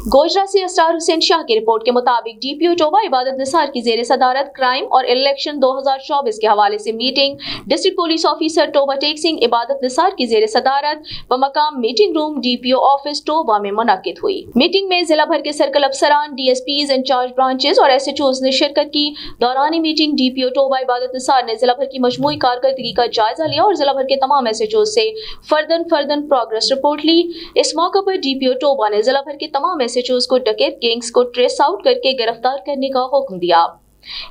गोजरा से अस्टार हुसैन शाह की रिपोर्ट के मुताबिक डीपीओ टोबा इबादत निसार की जेर सदारत क्राइम और इलेक्शन 2024 के हवाले से meeting district police officer Toba Tek Singh Ibadat Nisar की जेर सदारत बमकाम meeting room DPO office Toba में मुनक्किद हुई। मीटिंग में जिला भर के सर्कल अफसरान, डीएसपीज, इंचार्ज ब्रांचेस और एसएचओज ने शिरकत की। दौरान मीटिंग डीपीओ टोबा इबादत निसार ने जिला भर की मजमूई कारकर्दगी का जायजा लिया और जिला भर के तमाम एसएचओज से फर्दन प्रोग्रेस रिपोर्ट ली। इस मौके पर डीपीओ टोबा ने जिला भर के तमाम एसएचओज को डकैत गैंग्स को ट्रेस आउट करके गिरफ्तार करने का हुक्म दिया।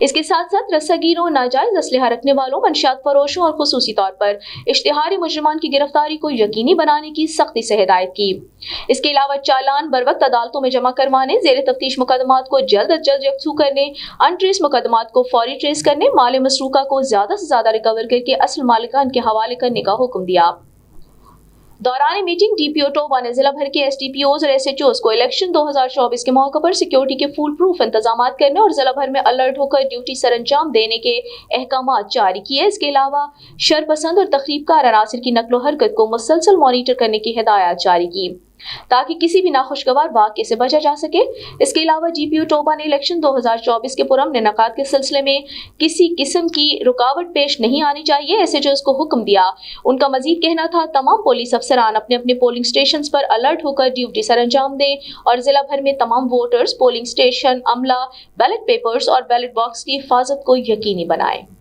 इसके साथ साथ रस्सागीरों, नाजायज असलहा रखने वालों, मंशियात फरोशों और खुसूसी तौर पर इश्तिहारी मुजरिमान की गिरफ्तारी को यकीनी बनाने की सख्ती से हिदायत की। इसके अलावा चालान बरवक्त अदालतों में जमा करवाने, जेर तफ्तीश मुकदमात को जल्द अज जल्द यकसू करने, अनट्रेस मुकदमात को फौरी ट्रेस करने, माल मसरूका को ज्यादा से ज्यादा रिकवर करके असल मालिकान के हवाले करने का हुक्म दिया। दौरान मीटिंग डीपीओ टोबा ने जिला भर के एसडीपीओज और एसएचओज को इलेक्शन 2024 के मौके पर सिक्योरिटी के फुल प्रूफ इंतजाम करने और जिला भर में अलर्ट होकर ड्यूटी सर अंजाम देने के अहकामात जारी किए। इसके अलावा शरपसंद और तखरीबकार अनासिर की नकलो हरकत को मुसलसल मॉनिटर करने की हिदायत जारी की ताकि किसी भी नाखुशगवार वाक़ये से बचा जा सके। इसके अलावा डीपीओ टोबा ने इलेक्शन 2024 के पुरअमन इनेकाद के सिलसिले में किसी किस्म की रुकावट पेश नहीं आनी चाहिए। एसएचओज को हुक्म दिया। उनका मजीद कहना था तमाम पुलिस अफसरान अपने अपने पोलिंग स्टेशन पर अलर्ट होकर ड्यूटी सर अंजाम दें और जिला भर में तमाम वोटर्स, पोलिंग स्टेशन, अमला, बैलेट पेपर्स और बैलेट बॉक्स की हिफाजत को यकीनी बनाएं।